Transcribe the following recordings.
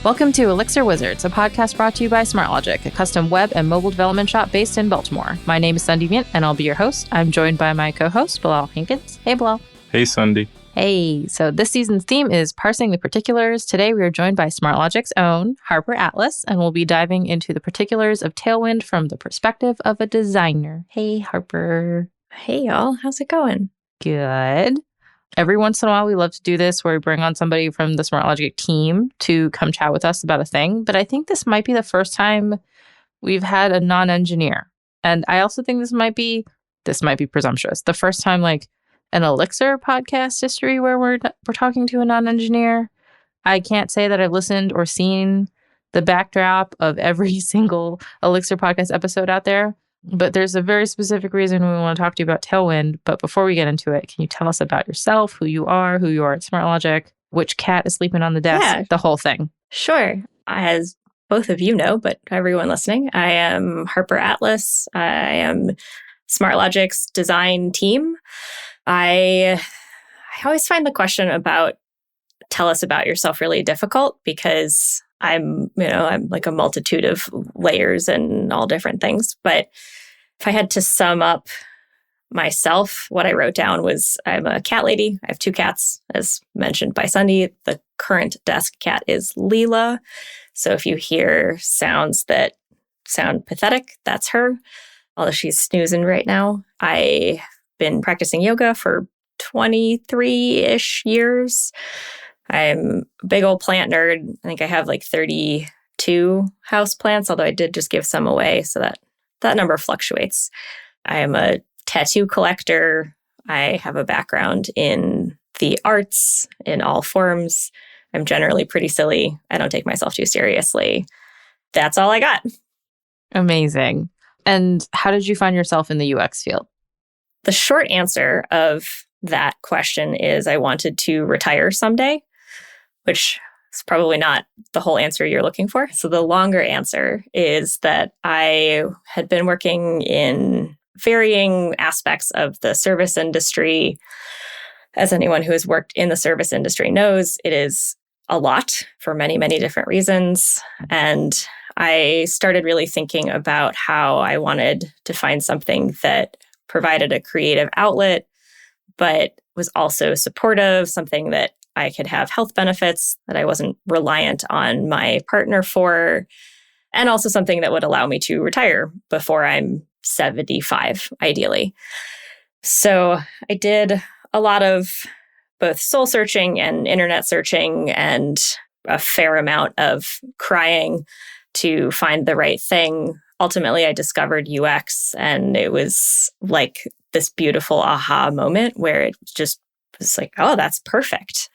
Welcome to Elixir Wizards, a podcast brought to you by SmartLogic, a custom web and mobile development shop based in Baltimore. My name is Sundie Vint, and I'll be your host. I'm joined by my co-host, Bilal Hankins. Hey, Bilal. Hey, Sundie. Hey, so this season's theme is parsing the particulars. Today, we are joined by SmartLogic's own Harper Atlas, and we'll be diving into the particulars of Tailwind from the perspective of a designer. Hey, Harper. Hey, y'all. How's it going? Good. Every once in a while, we love to do this where we bring on somebody from the SmartLogic team to come chat with us about a thing. But I think this might be the first time we've had a non-engineer. And I also think this might be presumptuous. The first time, like, an Elixir podcast history where we're talking to a non-engineer. I can't say that I've listened or seen the backdrop of every single Elixir podcast episode out there, but there's a very specific reason we want to talk to you about Tailwind. But before we get into it, can you tell us about yourself, who you are at SmartLogic, which cat is sleeping on the desk, the whole thing? Sure. As both of you know, but everyone listening, I am Harper Atlas. I am SmartLogic's design team. I always find the question about tell us about yourself really difficult because I'm like a multitude of layers and all different things. But if I had to sum up myself, what I wrote down was I'm a cat lady. I have two cats, as mentioned by Sundie. The current desk cat is Leela. So if you hear sounds that sound pathetic, that's her, although she's snoozing right now. I've been practicing yoga for 23-ish years. I'm a big old plant nerd. I think I have like 32 house plants, although I did just give some away, so that number fluctuates. I am a tattoo collector. I have a background in the arts in all forms. I'm generally pretty silly. I don't take myself too seriously. That's all I got. Amazing. And how did you find yourself in the UX field? The short answer of that question is I wanted to retire someday, which is probably not the whole answer you're looking for. So the longer answer is that I had been working in varying aspects of the service industry. As anyone who has worked in the service industry knows, it is a lot for many, many different reasons. And I started really thinking about how I wanted to find something that provided a creative outlet, but was also supportive, something that I could have health benefits that I wasn't reliant on my partner for, and also something that would allow me to retire before I'm 75, ideally. So I did a lot of both soul searching and internet searching and a fair amount of crying to find the right thing. Ultimately, I discovered UX, and it was like this beautiful aha moment where it just was like, oh, that's perfect.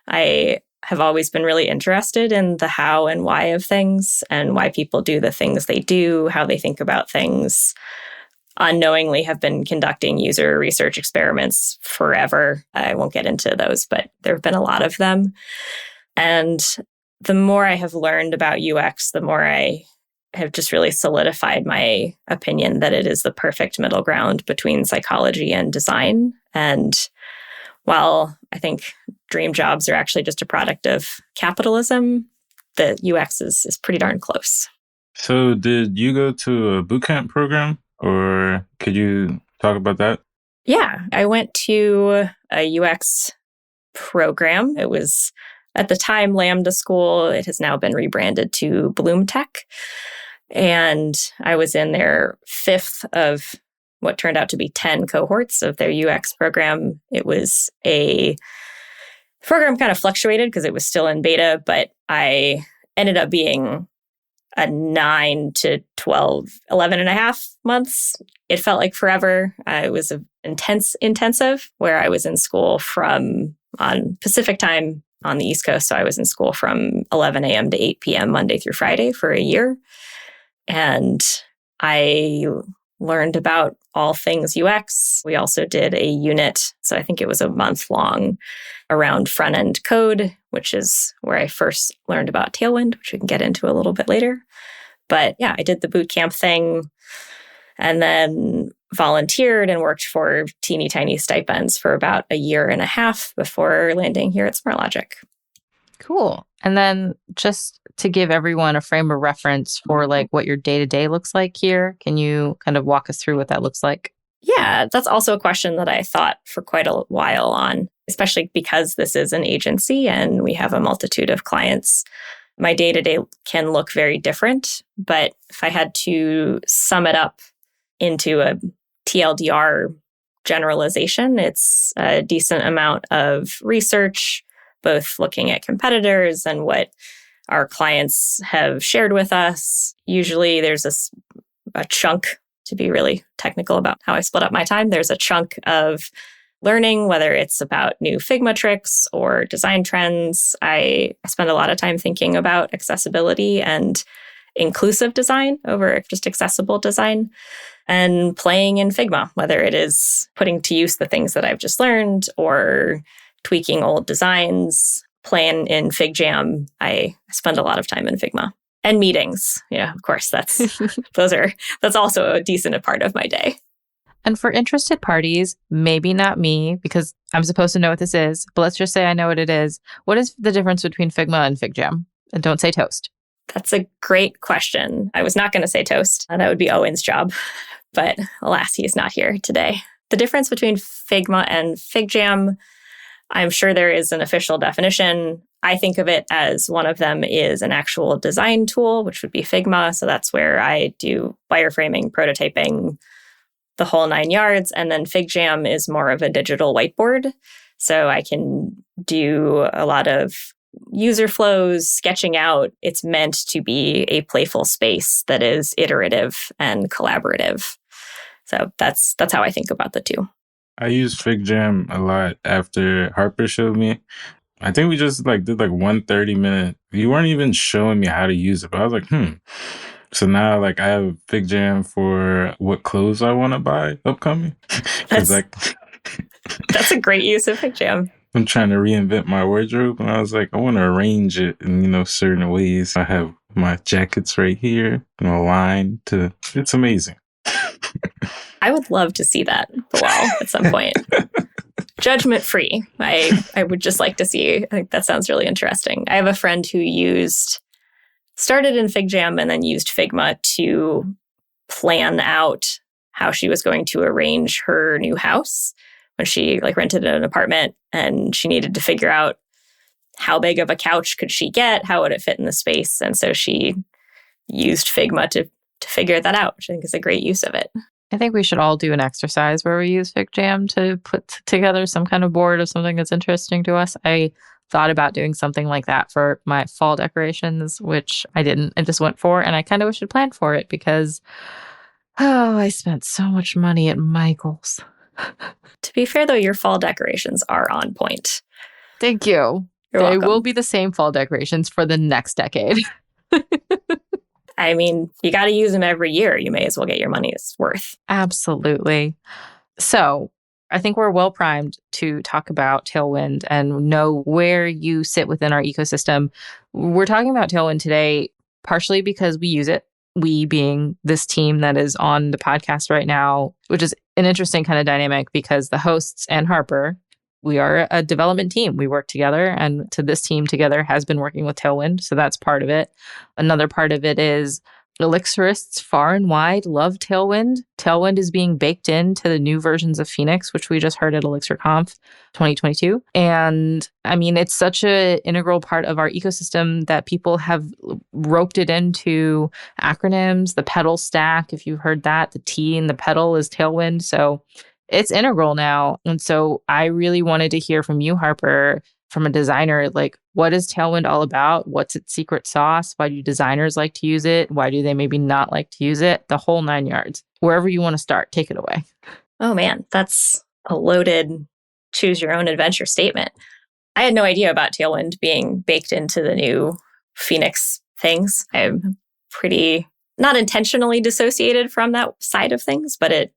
I have always been really interested in the how and why of things and why people do the things they do, how they think about things. Unknowingly have been conducting user research experiments forever. I won't get into those, but there have been a lot of them. And the more I have learned about UX, the more I have just really solidified my opinion that it is the perfect middle ground between psychology and design. And while I think dream jobs are actually just a product of capitalism, the UX is pretty darn close. So did you go to a bootcamp program, or could you talk about that? Yeah, I went to a UX program. It was at the time Lambda School. It has now been rebranded to Bloom Tech. And I was in their fifth of what turned out to be 10 cohorts of their UX program. It was the program kind of fluctuated because it was still in beta, but I ended up being a 9 to 12, 11 and a half months. It felt like forever. It was an intensive where I was in school on Pacific time on the East Coast. So I was in school from 11 a.m. to 8 p.m. Monday through Friday for a year. And I learned about all things UX. We also did a unit, so I think it was a month long, around front-end code, which is where I first learned about Tailwind, which we can get into a little bit later. But yeah, I did the bootcamp thing and then volunteered and worked for teeny tiny stipends for about a year and a half before landing here at SmartLogic. Cool. And then just to give everyone a frame of reference for like what your day-to-day looks like here, can you kind of walk us through what that looks like? Yeah, that's also a question that I thought for quite a while on, especially because this is an agency and we have a multitude of clients. My day-to-day can look very different, but if I had to sum it up into a TLDR generalization, it's a decent amount of research, both looking at competitors and what our clients have shared with us. Usually there's a chunk, to be really technical about how I split up my time, there's a chunk of learning, whether it's about new Figma tricks or design trends. I spend a lot of time thinking about accessibility and inclusive design over just accessible design, and playing in Figma, whether it is putting to use the things that I've just learned or tweaking old designs. Playing in FigJam, I spend a lot of time in Figma. And meetings. Yeah, of course, that's also a decent part of my day. And for interested parties, maybe not me, because I'm supposed to know what this is, but let's just say I know what it is. What is the difference between Figma and FigJam? And don't say toast. That's a great question. I was not going to say toast. That would be Owen's job. But alas, he is not here today. The difference between Figma and FigJam, I'm sure there is an official definition. I think of it as one of them is an actual design tool, which would be Figma. So that's where I do wireframing, prototyping, the whole 9 yards. And then FigJam is more of a digital whiteboard. So I can do a lot of user flows, sketching out. It's meant to be a playful space that is iterative and collaborative. So that's how I think about the two. I use FigJam a lot after Harper showed me. I think we just did 1 30-minute. You weren't even showing me how to use it, but I was like, So now I have FigJam for what clothes I want to buy upcoming. That's a great use of FigJam. I'm trying to reinvent my wardrobe, and I was like, I want to arrange it in certain ways. I have my jackets right here, aligned to. It's amazing. I would love to see that below at some point. Judgment free. I would just like to see. I think that sounds really interesting. I have a friend who started in FigJam and then used Figma to plan out how she was going to arrange her new house when she rented an apartment, and she needed to figure out how big of a couch could she get, how would it fit in the space. And so she used Figma to figure that out, which I think is a great use of it. I think we should all do an exercise where we use FigJam to put together some kind of board of something that's interesting to us. I thought about doing something like that for my fall decorations, which I didn't. I just went for, and I kind of wish I'd planned for it because, I spent so much money at Michael's. To be fair, though, your fall decorations are on point. Thank you. You're welcome. They will be the same fall decorations for the next decade. I mean, you got to use them every year. You may as well get your money's worth. Absolutely. So I think we're well primed to talk about Tailwind and know where you sit within our ecosystem. We're talking about Tailwind today, partially because we use it. We being this team that is on the podcast right now, which is an interesting kind of dynamic because the hosts and Harper, we are a development team. We work together, and to this team together has been working with Tailwind. So that's part of it. Another part of it is Elixirists far and wide love Tailwind. Tailwind is being baked into the new versions of Phoenix, which we just heard at ElixirConf 2022. And I mean, it's such an integral part of our ecosystem that people have roped it into acronyms. The pedal stack, if you've heard that, the T in the pedal is Tailwind. So it's integral now. And so I really wanted to hear from you, Harper, from a designer, what is Tailwind all about? What's its secret sauce? Why do designers like to use it? Why do they maybe not like to use it? The whole 9 yards. Wherever you want to start, take it away. Oh man, that's a loaded choose your own adventure statement. I had no idea about Tailwind being baked into the new Phoenix things. I'm pretty not intentionally dissociated from that side of things, but it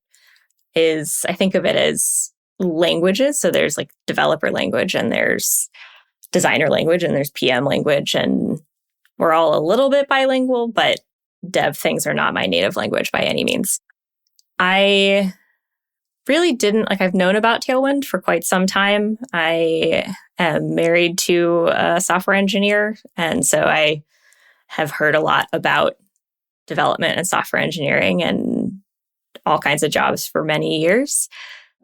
is, I think of it as languages. So there's developer language, and there's designer language, and there's PM language, and we're all a little bit bilingual, but dev things are not my native language by any means. I really didn't, I've known about Tailwind for quite some time. I am married to a software engineer. And so I have heard a lot about development and software engineering and all kinds of jobs for many years.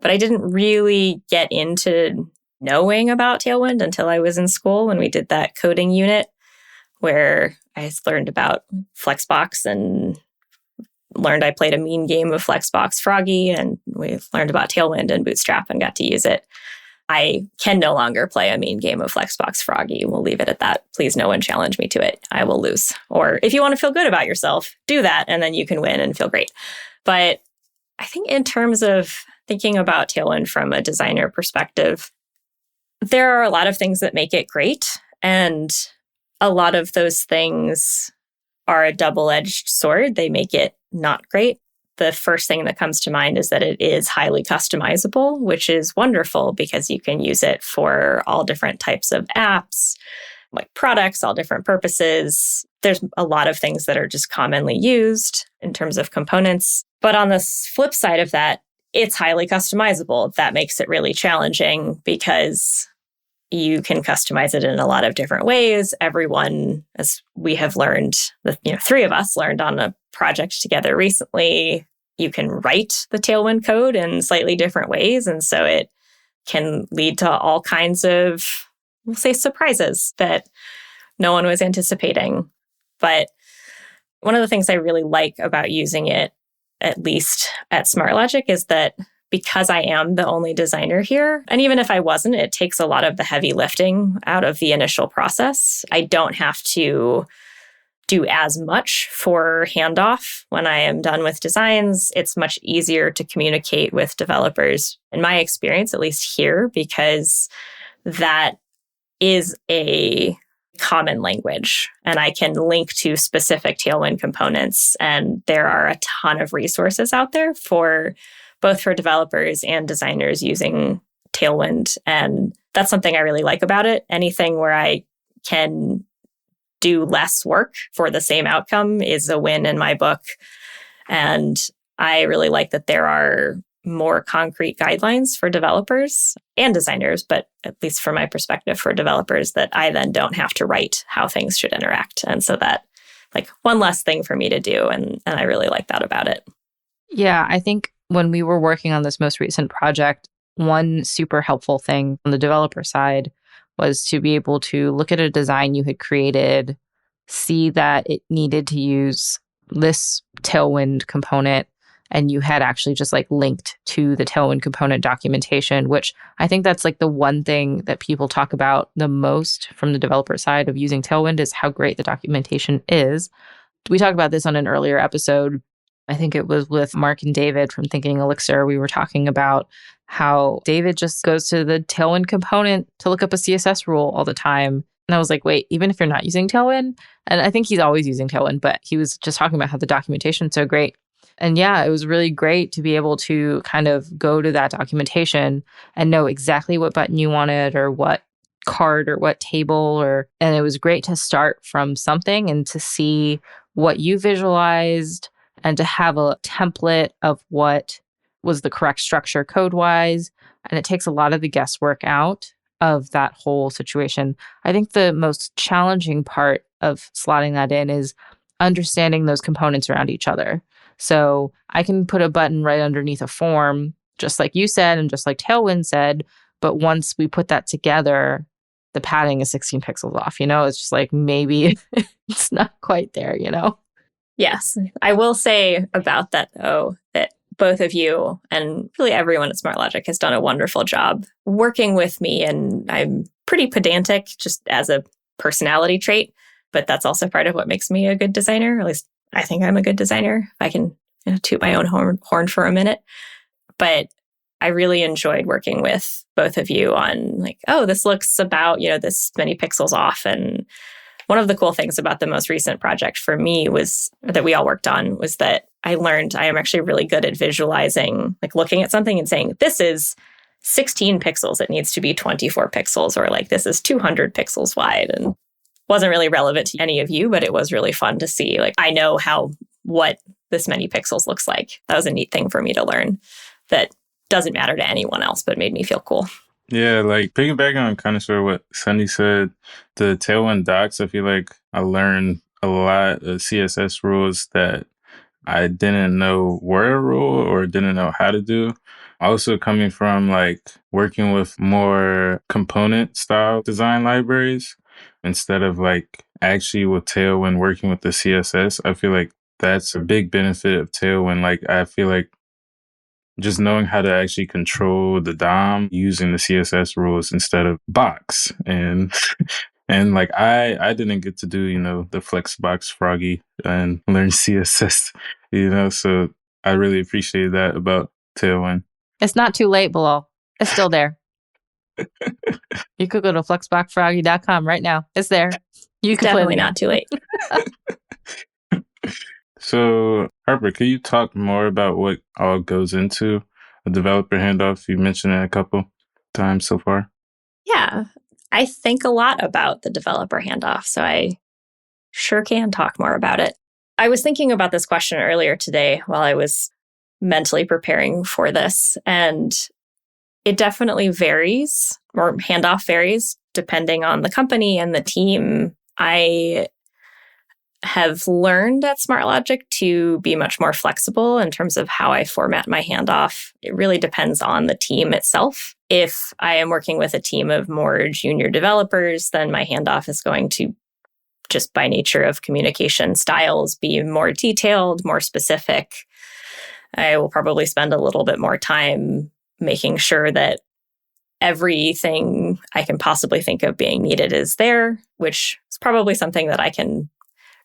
But I didn't really get into knowing about Tailwind until I was in school when we did that coding unit where I learned about Flexbox and learned I played a mean game of Flexbox Froggy, and we learned about Tailwind and Bootstrap and got to use it. I can no longer play a mean game of Flexbox Froggy. We'll leave it at that. Please no one challenge me to it. I will lose. Or if you want to feel good about yourself, do that, and then you can win and feel great. But I think in terms of thinking about Tailwind from a designer perspective, there are a lot of things that make it great. And a lot of those things are a double-edged sword. They make it not great. The first thing that comes to mind is that it is highly customizable, which is wonderful because you can use it for all different types of apps, like products, all different purposes. There's a lot of things that are just commonly used in terms of components. But on the flip side of that, it's highly customizable. That makes it really challenging because you can customize it in a lot of different ways. Everyone, as we have learned, the three of us learned on a project together recently, you can write the Tailwind code in slightly different ways. And so it can lead to all kinds of, we'll say, surprises that no one was anticipating. But one of the things I really like about using it, at least at SmartLogic, is that because I am the only designer here, and even if I wasn't, it takes a lot of the heavy lifting out of the initial process. I don't have to do as much for handoff when I am done with designs. It's much easier to communicate with developers, in my experience, at least here, because that is a common language and I can link to specific Tailwind components. And there are a ton of resources out there for both for developers and designers using Tailwind. And that's something I really like about it. Anything where I can do less work for the same outcome is a win in my book. And I really like that there are more concrete guidelines for developers and designers, but at least from my perspective for developers, that I then don't have to write how things should interact. And so that one less thing for me to do. And I really like that about it. Yeah, I think when we were working on this most recent project, one super helpful thing on the developer side was to be able to look at a design you had created, see that it needed to use this Tailwind component, and you had actually just linked to the Tailwind component documentation, which I think that's the one thing that people talk about the most from the developer side of using Tailwind is how great the documentation is. We talked about this on an earlier episode. I think it was with Mark and David from Thinking Elixir. We were talking about how David just goes to the Tailwind component to look up a CSS rule all the time. And I was like, wait, even if you're not using Tailwind? And I think he's always using Tailwind, but he was just talking about how the documentation is so great. And yeah, it was really great to be able to kind of go to that documentation and know exactly what button you wanted or what card or what table, and it was great to start from something and to see what you visualized and to have a template of what was the correct structure code-wise. And it takes a lot of the guesswork out of that whole situation. I think the most challenging part of slotting that in is understanding those components around each other. So I can put a button right underneath a form, just like you said, and just like Tailwind said, but once we put that together, the padding is 16 pixels off, It's just maybe it's not quite there, Yes. I will say about that, though, that both of you and really everyone at SmartLogic has done a wonderful job working with me. And I'm pretty pedantic just as a personality trait, but that's also part of what makes me a good designer. At least I think I'm a good designer, if I can toot my own horn for a minute. But I really enjoyed working with both of you on this looks about, this many pixels off. And one of the cool things about the most recent project for me that we all worked on was that I learned I am actually really good at visualizing, looking at something and saying, this is 16 pixels. It needs to be 24 pixels, or this is 200 pixels wide. And wasn't really relevant to any of you, but it was really fun to see. I know what this many pixels looks like. That was a neat thing for me to learn, that doesn't matter to anyone else, but made me feel cool. Yeah, like piggybacking on kind of sort of what Sunny said, the Tailwind docs, I feel like I learned a lot of CSS rules that I didn't know were a rule or didn't know how to do. Also coming from like working with more component style design libraries instead of like actually with Tailwind working with the CSS, I feel like that's a big benefit of Tailwind. Like I feel like just knowing how to actually control the DOM using the CSS rules instead of box. And like I didn't get to do, you know, the Flexbox Froggy and learn CSS, you know, so I really appreciate that about Tailwind. It's not too late, Bilal. It's still there. You could go to flexboxfroggy.com right now. It's there. You can Definitely play not too late. So, Harper, can you talk more about what all goes into a developer handoff? You mentioned it a couple times so far. Yeah, I think a lot about the developer handoff, so I sure can talk more about it. I was thinking about this question earlier today while I was mentally preparing for this, and it definitely varies, or handoff varies, depending on the company and the team. I have learned at SmartLogic to be much more flexible in terms of how I format my handoff. It really depends on the team itself. If I am working with a team of more junior developers, then my handoff is going to, just by nature of communication styles, be more detailed, more specific. I will probably spend a little bit more time making sure that everything I can possibly think of being needed is there, which is probably something that I can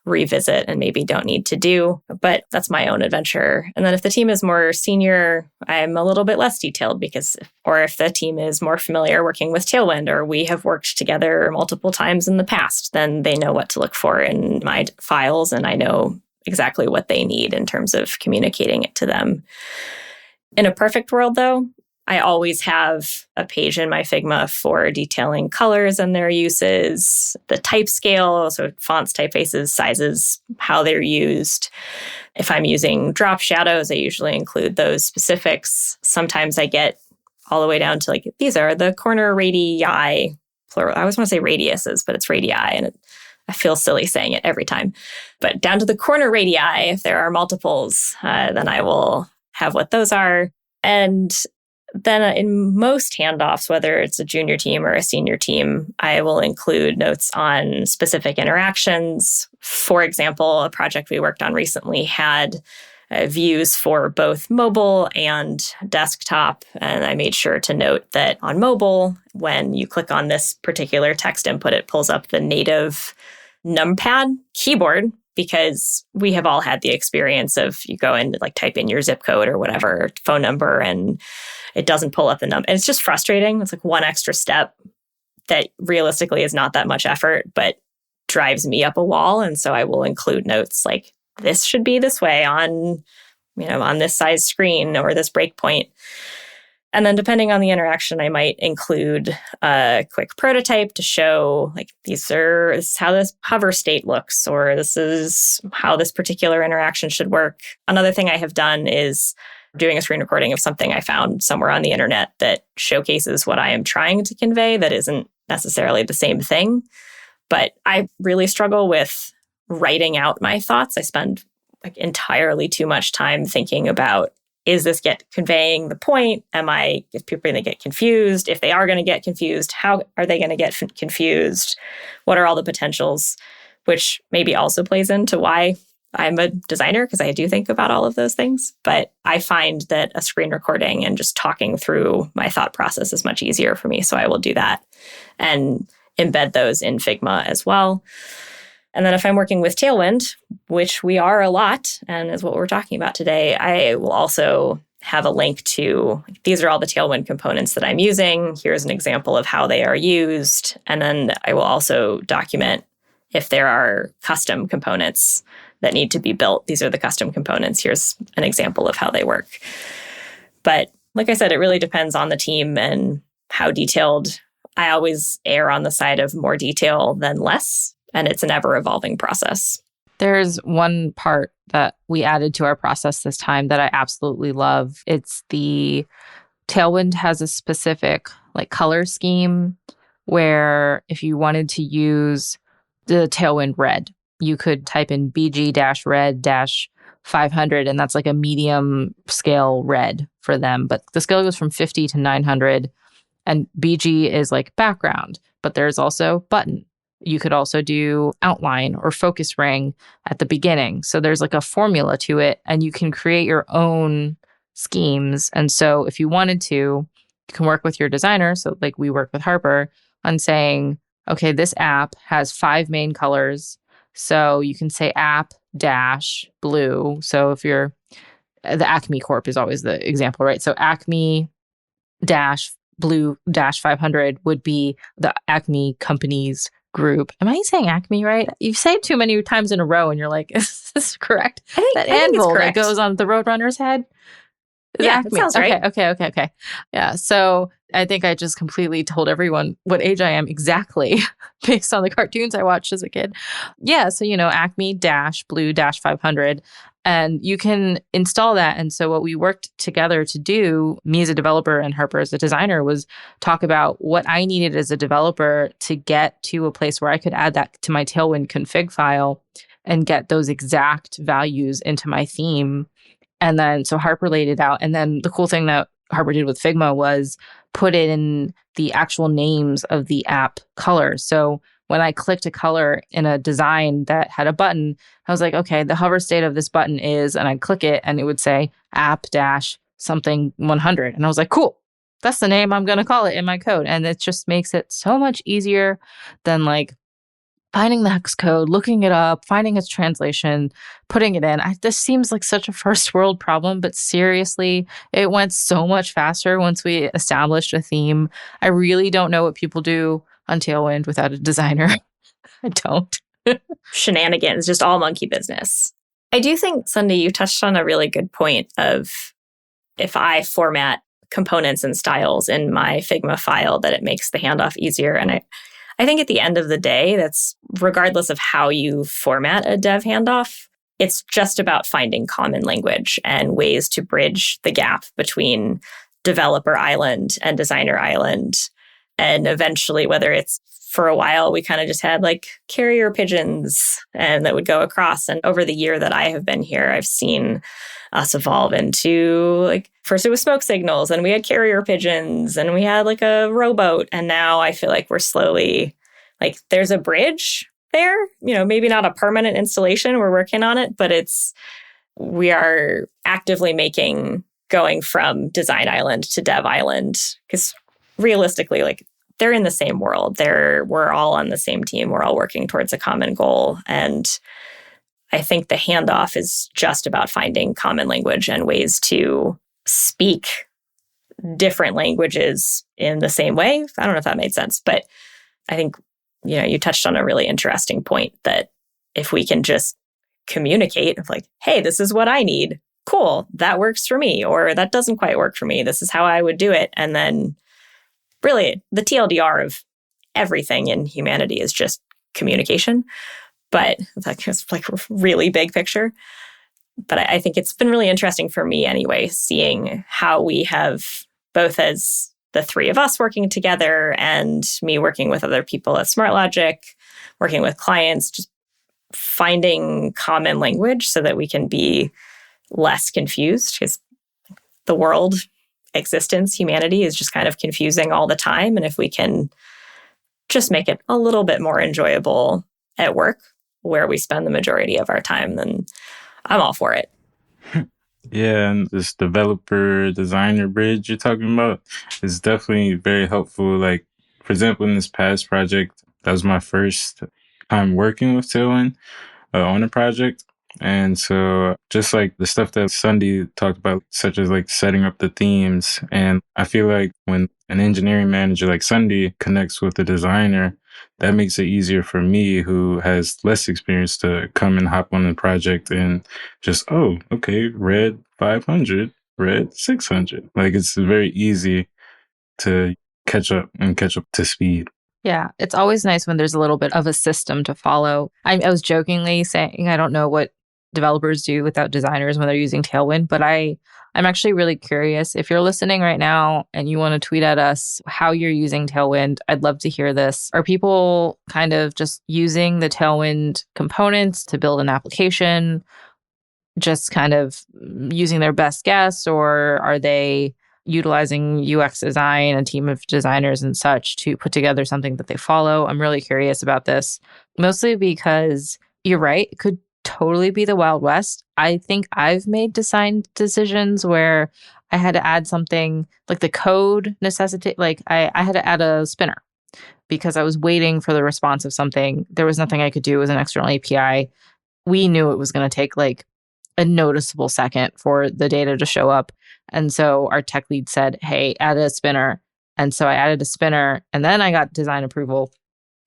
revisit and maybe don't need to do, but that's my own adventure. And then if the team is more senior, I'm a little bit less detailed or if the team is more familiar working with Tailwind, or we have worked together multiple times in the past, then they know what to look for in my files, and I know exactly what they need in terms of communicating it to them. In a perfect world, though, I always have a page in my Figma for detailing colors and their uses, the type scale, so fonts, typefaces, sizes, how they're used. If I'm using drop shadows, I usually include those specifics. Sometimes I get all the way down to like, these are the corner radii, plural. I always want to say radiuses, but it's radii, and I feel silly saying it every time. But down to the corner radii, if there are multiples, then I will have what those are. And then in most handoffs, whether it's a junior team or a senior team, I will include notes on specific interactions. For example, a project we worked on recently had views for both mobile and desktop. And I made sure to note that on mobile, when you click on this particular text input, it pulls up the native numpad keyboard, because we have all had the experience of you go in to like type in your zip code or whatever, phone number, and it doesn't pull up the number. And it's just frustrating. It's like one extra step that realistically is not that much effort, but drives me up a wall. And so I will include notes like, this should be this way on this size screen or this breakpoint. And then depending on the interaction, I might include a quick prototype to show like, this is how this hover state looks, or this is how this particular interaction should work. Another thing I have done is doing a screen recording of something I found somewhere on the internet that showcases what I am trying to convey that isn't necessarily the same thing. But I really struggle with writing out my thoughts. I spend like entirely too much time thinking about, is this conveying the point? Is people going to get confused? If they are going to get confused, how are they going to get confused? What are all the potentials? Which maybe also plays into why I'm a designer, because I do think about all of those things. But I find that a screen recording and just talking through my thought process is much easier for me. So I will do that and embed those in Figma as well. And then if I'm working with Tailwind, which we are a lot, and is what we're talking about today, I will also have a link to, these are all the Tailwind components that I'm using. Here's an example of how they are used. And then I will also document if there are custom components that need to be built. These are the custom components. Here's an example of how they work. But like I said, it really depends on the team and how detailed. I always err on the side of more detail than less. And it's an ever-evolving process. There's one part that we added to our process this time that I absolutely love. It's the Tailwind has a specific like color scheme where if you wanted to use the Tailwind red, you could type in BG-red-500, and that's like a medium scale red for them. But the scale goes from 50 to 900, and BG is like background, but there's also button. You could also do outline or focus ring at the beginning. So there's like a formula to it, and you can create your own schemes. And so if you wanted to, you can work with your designer. So like we work with Harper on saying, okay, this app has 5 main colors. So you can say app dash blue. So if you're the Acme Corp is always the example, right? So Acme dash blue dash 500 would be the Acme company's group. Am I saying Acme right? You've said it too many times in a row and you're like, is this correct? I think That it's anvil that correct. goes on the Roadrunner's head? Is Yeah, Acme? that sounds right. Okay. Yeah. So I think I just completely told everyone what age I am exactly based on the cartoons I watched as a kid. Yeah. So, Acme dash blue dash 500. And you can install that. And so what we worked together to do, me as a developer and Harper as a designer, was talk about what I needed as a developer to get to a place where I could add that to my Tailwind config file and get those exact values into my theme. And then, so Harper laid it out. And then the cool thing that Harper did with Figma was put it in the actual names of the app colors. So when I clicked a color in a design that had a button, I was like, okay, the hover state of this button is, and I'd click it and it would say app dash something 100. And I was like, cool, that's the name I'm going to call it in my code. And it just makes it so much easier than like finding the hex code, looking it up, finding its translation, putting it in. This seems like such a first world problem, but seriously, it went so much faster once we established a theme. I really don't know what people do on Tailwind without a designer. I don't. Shenanigans, just all monkey business. I do think, Sunday, you touched on a really good point of if I format components and styles in my Figma file, that it makes the handoff easier. And I think at the end of the day, that's regardless of how you format a dev handoff, it's just about finding common language and ways to bridge the gap between developer island and designer island. And eventually, whether it's for a while, we kind of just had like carrier pigeons and that would go across. And over the year that I have been here, I've seen us evolve into like, first it was smoke signals and we had carrier pigeons and we had like a rowboat. And now I feel like we're slowly like there's a bridge there, maybe not a permanent installation. We're working on it, but we are actively going from design island to dev island because realistically, like they're in the same world. We're all on the same team. We're all working towards a common goal. And I think the handoff is just about finding common language and ways to speak different languages in the same way. I don't know if that made sense, but I think, you touched on a really interesting point that if we can just communicate of like, hey, this is what I need. Cool. That works for me. Or that doesn't quite work for me. This is how I would do it. And then really the TLDR of everything in humanity is just communication. But it's like a really big picture. But I think it's been really interesting for me anyway, seeing how we have both as the three of us working together and me working with other people at SmartLogic, working with clients, just finding common language so that we can be less confused because the world, existence, humanity is just kind of confusing all the time. And if we can just make it a little bit more enjoyable at work, where we spend the majority of our time, then I'm all for it. Yeah, and this developer designer bridge you're talking about is definitely very helpful. Like, for example, in this past project, that was my first time working with Tailwind on a project. And so just like the stuff that Sunday talked about, such as like setting up the themes. And I feel like when an engineering manager like Sunday connects with the designer, that makes it easier for me who has less experience to come and hop on the project and just, oh, okay, red 500, red 600. Like it's very easy to catch up to speed. Yeah, it's always nice when there's a little bit of a system to follow. I was jokingly saying I don't know what developers do without designers when they're using Tailwind, but I I'm actually really curious. If you're listening right now and you want to tweet at us how you're using Tailwind, I'd love to hear this. Are people kind of just using the Tailwind components to build an application, just kind of using their best guess, or are they utilizing UX design, a team of designers and such to put together something that they follow? I'm really curious about this, mostly because you're right. It could totally be the Wild West. I think I've made design decisions where I had to add something like the code necessitate, like I had to add a spinner because I was waiting for the response of something. There was nothing I could do with an external API. We knew it was going to take like a noticeable second for the data to show up. And so our tech lead said, hey, add a spinner. And so I added a spinner and then I got design approval.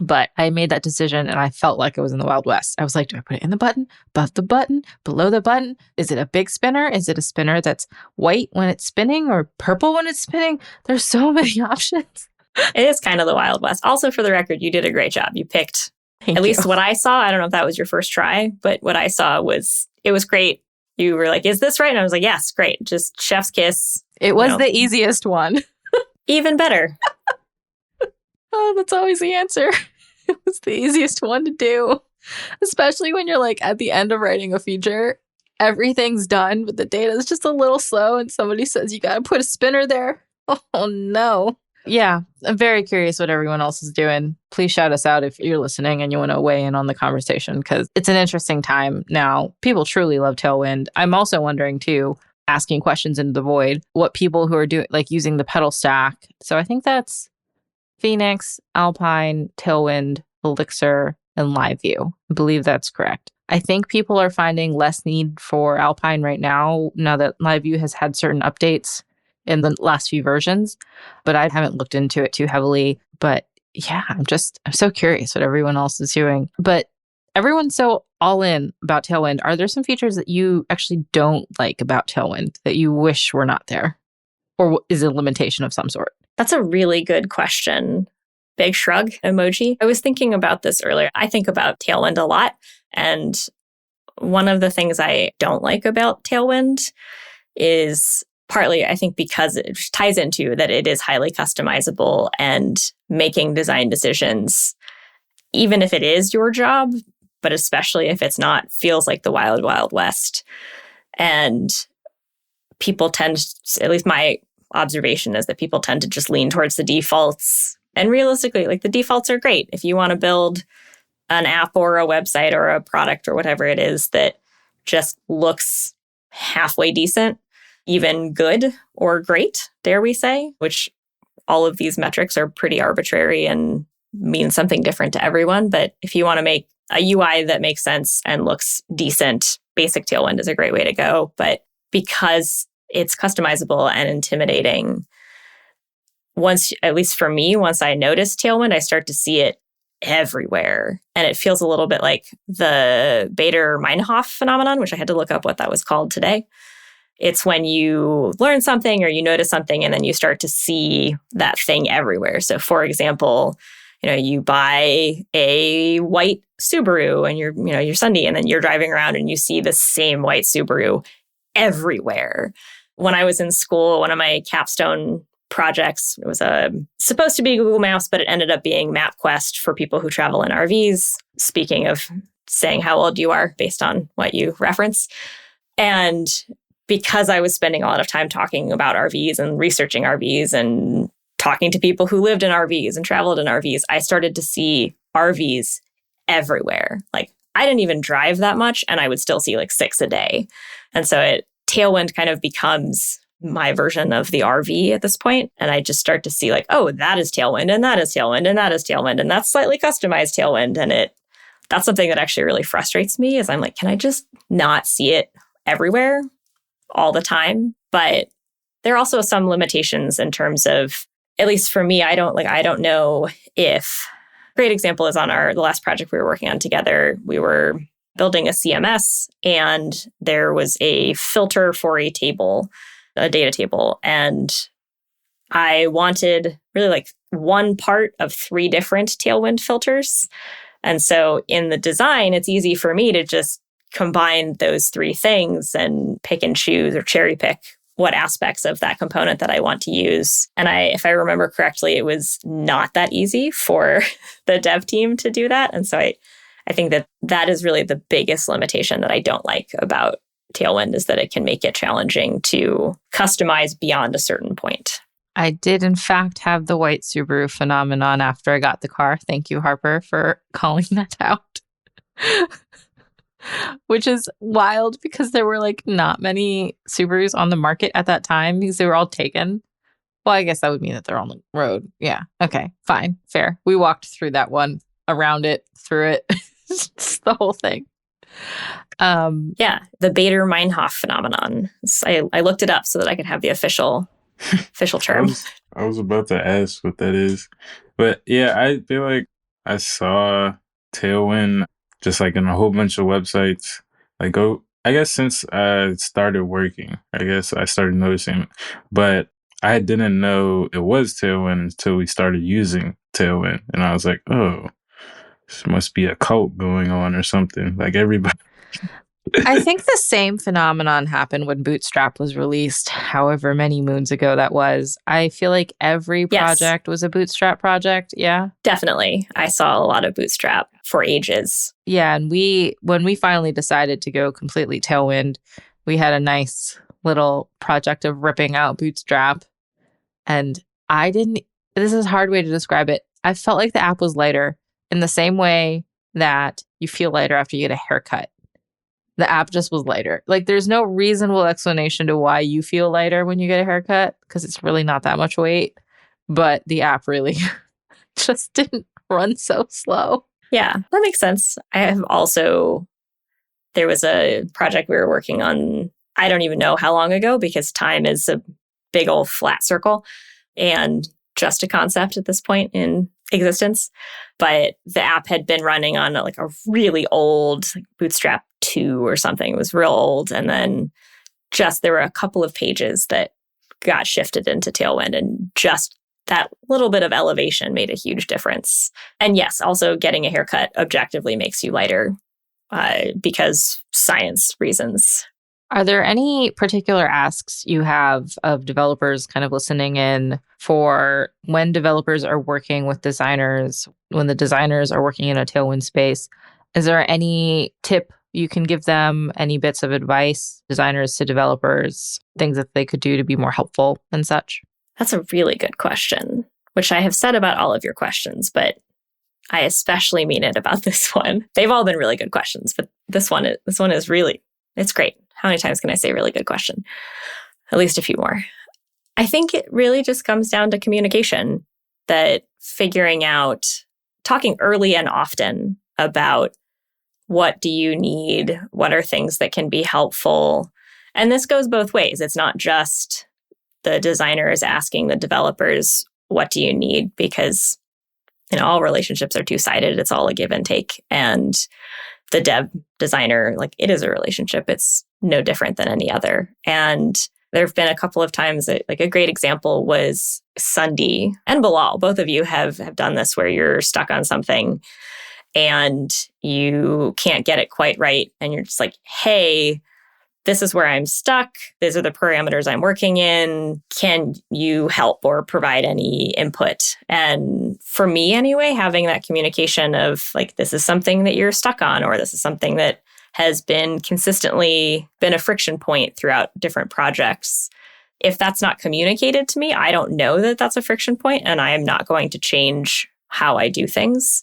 But I made that decision and I felt like I was in the Wild West. I was like, do I put it in the button, above the button, below the button? Is it a big spinner? Is it a spinner that's white when it's spinning or purple when it's spinning? There's so many options. It is kind of the Wild West. Also, for the record, you did a great job. You picked, at least what I saw. I don't know if that was your first try, but what I saw was, it was great. You were like, is this right? And I was like, yes, great. Just chef's kiss. It was the easiest one. Even better. Oh, that's always the answer. It was the easiest one to do, especially when you're like at the end of writing a feature, everything's done, but the data is just a little slow and somebody says, you got to put a spinner there. Oh, no. Yeah, I'm very curious what everyone else is doing. Please shout us out if you're listening and you want to weigh in on the conversation because it's an interesting time now. People truly love Tailwind. I'm also wondering too, asking questions into the void, what people who are doing, like using the pedal stack. So I think that's Phoenix, Alpine, Tailwind, Elixir, and LiveView. I believe that's correct. I think people are finding less need for Alpine right now that LiveView has had certain updates in the last few versions, but I haven't looked into it too heavily. But yeah, I'm so curious what everyone else is doing. But everyone's so all in about Tailwind. Are there some features that you actually don't like about Tailwind that you wish were not there? Or is it a limitation of some sort? That's a really good question. Big shrug emoji. I was thinking about this earlier. I think about Tailwind a lot. And one of the things I don't like about Tailwind is partly, I think, because it ties into that it is highly customizable and making design decisions, even if it is your job, but especially if it's not, feels like the wild, wild west. And people tend, at least my observation is that people tend to just lean towards the defaults. And realistically, like the defaults are great. If you want to build an app or a website or a product or whatever it is that just looks halfway decent, even good or great, dare we say, which all of these metrics are pretty arbitrary and mean something different to everyone. But if you want to make a UI that makes sense and looks decent, basic Tailwind is a great way to go. But because it's customizable and intimidating, once, at least for me, once I notice Tailwind, I start to see it everywhere. And it feels a little bit like the Bader-Meinhof phenomenon, which I had to look up what that was called today. It's when you learn something or you notice something and then you start to see that thing everywhere. So for example, you buy a white Subaru and you're Sunday, and then you're driving around and you see the same white Subaru everywhere. When I was in school, one of my capstone projects, it was supposed to be Google Maps, but it ended up being MapQuest for people who travel in RVs. Speaking of saying how old you are based on what you reference. And because I was spending a lot of time talking about RVs and researching RVs and talking to people who lived in RVs and traveled in RVs, I started to see RVs everywhere. Like I didn't even drive that much and I would still see like 6 a day. And so Tailwind kind of becomes my version of the RV at this point. And I just start to see like, oh, that is Tailwind and that is Tailwind and that is Tailwind and that's slightly customized Tailwind. And that's something that actually really frustrates me is I'm like, can I just not see it everywhere all the time? But there are also some limitations in terms of, at least for me, I don't know if, great example is on the last project we were working on together. We were building a CMS and there was a filter for a table, a data table. And I wanted really like one part of 3 different Tailwind filters. And so in the design, it's easy for me to just combine those 3 things and pick and choose or cherry pick what aspects of that component that I want to use. And if I remember correctly, it was not that easy for the dev team to do that. And so I think that is really the biggest limitation that I don't like about Tailwind, is that it can make it challenging to customize beyond a certain point. I did, in fact, have the white Subaru phenomenon after I got the car. Thank you, Harper, for calling that out. Which is wild because there were like not many Subarus on the market at that time because they were all taken. Well, I guess that would mean that they're on the road. Yeah. Okay. Fine. Fair. We walked through that one, around it, through it. It's the whole thing. Yeah. The Bader-Meinhof phenomenon. I looked it up so that I could have the official term. I was about to ask what that is. But yeah, I feel like I saw Tailwind just like in a whole bunch of websites. Like, I guess since I started working, I guess I started noticing it. But I didn't know it was Tailwind until we started using Tailwind. And I was like, oh, this must be a cult going on or something. Like everybody. I think the same phenomenon happened when Bootstrap was released, however many moons ago that was. I feel like every project was a Bootstrap project. Yeah. Definitely. I saw a lot of Bootstrap for ages. Yeah. And when we finally decided to go completely Tailwind, we had a nice little project of ripping out Bootstrap. And this is a hard way to describe it. I felt like the app was lighter in the same way that you feel lighter after you get a haircut. The app just was lighter. Like, there's no reasonable explanation to why you feel lighter when you get a haircut, because it's really not that much weight. But the app really just didn't run so slow. Yeah, that makes sense. There was a project we were working on, I don't even know how long ago, because time is a big old flat circle and just a concept at this point in existence. But the app had been running on a really old Bootstrap 2 or something. It was real old. And then there were a couple of pages that got shifted into Tailwind, and just that little bit of elevation made a huge difference. And yes, also getting a haircut objectively makes you lighter because science reasons. Are there any particular asks you have of developers kind of listening in for when developers are working with designers, when the designers are working in a Tailwind space? Is there any tip you can give them, any bits of advice, designers to developers, things that they could do to be more helpful and such? That's a really good question, which I have said about all of your questions, but I especially mean it about this one. They've all been really good questions, but this one is really, it's great. How many times can I say really good question? At least a few more. I think it really just comes down to communication, that figuring out, talking early and often about what do you need? What are things that can be helpful? And this goes both ways. It's not just the designers asking the developers, what do you need? Because all relationships are two-sided. It's all a give and take. And the dev designer, it is a relationship. It's no different than any other. And there have been a couple of times that, a great example was Sundi and Bilal. Both of you have done this where you're stuck on something and you can't get it quite right. And you're just like, hey, this is where I'm stuck. These are the parameters I'm working in. Can you help or provide any input? And for me anyway, having that communication of this is something that you're stuck on, or this is something that has consistently been a friction point throughout different projects. If that's not communicated to me, I don't know that that's a friction point, and I am not going to change how I do things.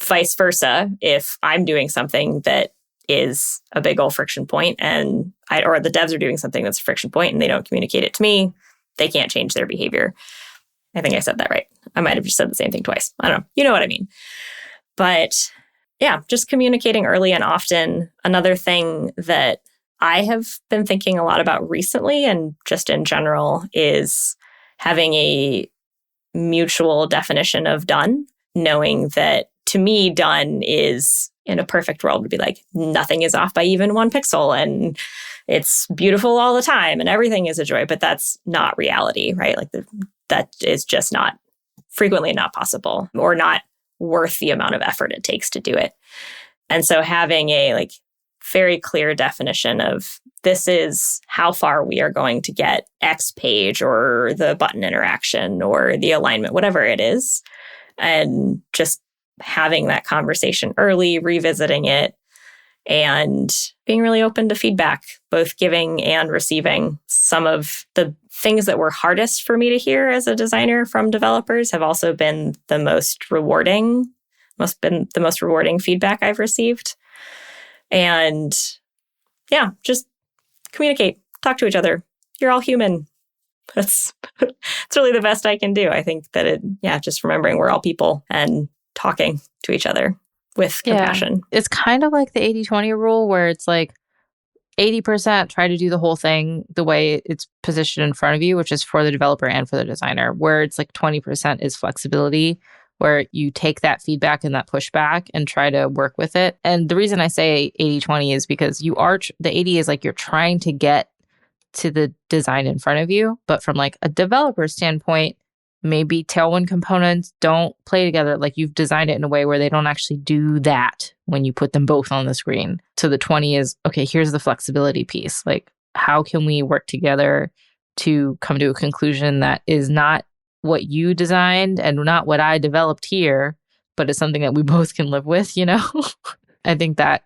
Vice versa, if I'm doing something that is a big old friction point or the devs are doing something that's a friction point and they don't communicate it to me, they can't change their behavior. I think I said that right. I might have just said the same thing twice. I don't know. You know what I mean. But yeah, just communicating early and often. Another thing that I have been thinking a lot about recently and just in general is having a mutual definition of done, knowing that to me, done is, in a perfect world, would be nothing is off by even 1 pixel and it's beautiful all the time and everything is a joy, but that's not reality, right? That is just frequently not possible or not worth the amount of effort it takes to do it. And so having a very clear definition of this is how far we are going to get X page or the button interaction or the alignment, whatever it is. And just having that conversation early, revisiting it, and being really open to feedback, both giving and receiving. Some of the things that were hardest for me to hear as a designer from developers have also been the most rewarding feedback I've received. And yeah, just communicate, talk to each other. You're all human. It's really the best I can do. I think that just remembering we're all people and talking to each other with compassion. It's kind of like the 80-20 rule where it's like 80% try to do the whole thing the way it's positioned in front of you, which is for the developer and for the designer, where it's like 20% is flexibility, where you take that feedback and that pushback and try to work with it. And the reason I say 80-20 is because the 80 is like you're trying to get to the design in front of you. But from like a developer standpoint, maybe Tailwind components don't play together. Like you've designed it in a way where they don't actually do that when you put them both on the screen. So the 20 is, okay, here's the flexibility piece. Like, how can we work together to come to a conclusion that is not what you designed and not what I developed here, but it's something that we both can live with, you know? I think that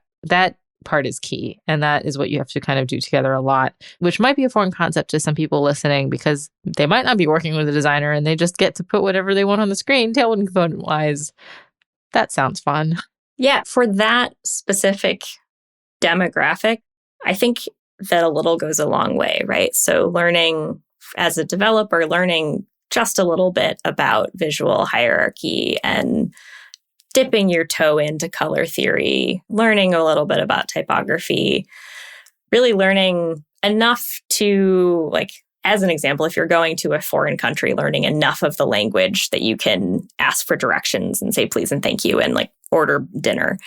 part is key. And that is what you have to kind of do together a lot, which might be a foreign concept to some people listening because they might not be working with a designer and they just get to put whatever they want on the screen, Tailwind component wise. That sounds fun. Yeah, for that specific demographic, I think that a little goes a long way, right? So learning as a developer, learning just a little bit about visual hierarchy and dipping your toe into color theory, learning a little bit about typography, really learning enough to, like, as an example, if you're going to a foreign country, learning enough of the language that you can ask for directions and say please and thank you and like order dinner.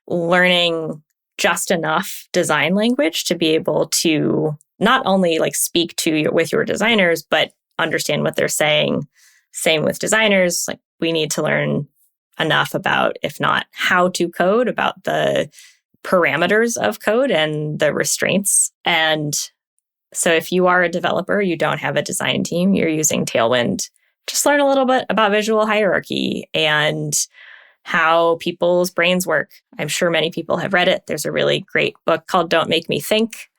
Learning just enough design language to be able to not only like speak with your designers, but understand what they're saying. Same with designers. Like, we need to learn enough about, if not how to code, about the parameters of code and the restraints. And so if you are a developer, you don't have a design team, you're using Tailwind, just learn a little bit about visual hierarchy and how people's brains work. I'm sure many people have read it. There's a really great book called Don't Make Me Think.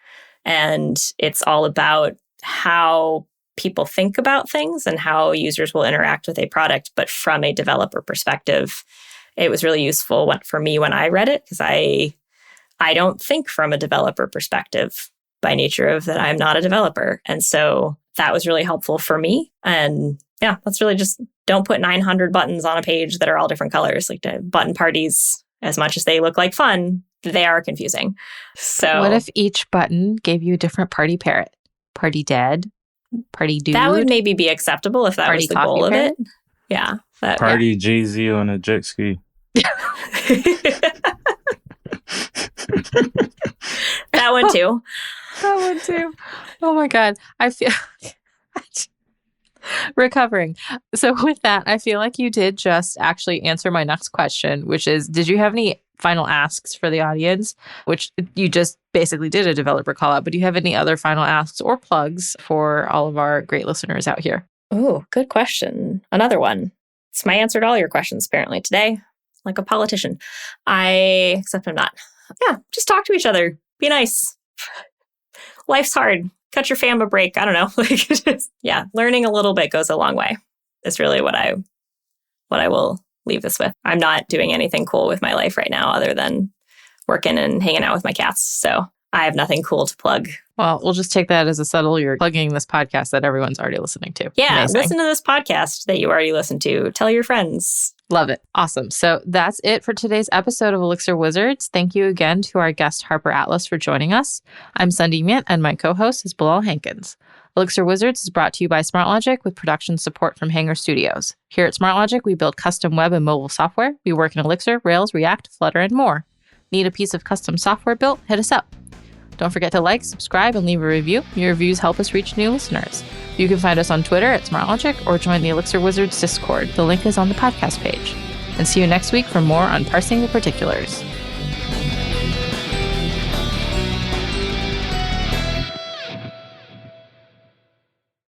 And it's all about how people think about things and how users will interact with a product, but from a developer perspective. It was really useful for me when I read it because I don't think from a developer perspective by nature of that I'm not a developer. And so that was really helpful for me. And yeah, that's really just don't put 900 buttons on a page that are all different colors. Like button parties, as much as they look like fun, they are confusing. So what if each button gave you a different party parrot? Party dead? Party dude? That would maybe be acceptable if that party was the goal of it. Yeah. Party Jay-Z on a jet ski. That one too. That one too. Oh my God. I feel recovering. So with that, I feel like you did just actually answer my next question, which is, did you have any final asks for the audience? Which you just basically did a developer call out, but do you have any other final asks or plugs for all of our great listeners out here? Oh, good question. Another one. It's my answer to all your questions apparently today. Like a politician. Except I'm not. Yeah, just talk to each other. Be nice. Life's hard. Cut your fam a break. I don't know. Learning a little bit goes a long way. It's really what I will leave this with. I'm not doing anything cool with my life right now other than working and hanging out with my cats. So I have nothing cool to plug. Well, we'll just take that as a subtle. You're plugging this podcast that everyone's already listening to. Yeah, amazing. Listen to this podcast that you already listened to. Tell your friends. Love it. Awesome. So that's it for today's episode of Elixir Wizards. Thank you again to our guest, Harper Atlas, for joining us. I'm Sundee Myint, and my co-host is Bilal Hankins. Elixir Wizards is brought to you by SmartLogic with production support from Hanger Studios. Here at SmartLogic, we build custom web and mobile software. We work in Elixir, Rails, React, Flutter, and more. Need a piece of custom software built? Hit us up. Don't forget to like, subscribe, and leave a review. Your reviews help us reach new listeners. You can find us on Twitter at SmartLogic or join the Elixir Wizards Discord. The link is on the podcast page. And see you next week for more on parsing the particulars.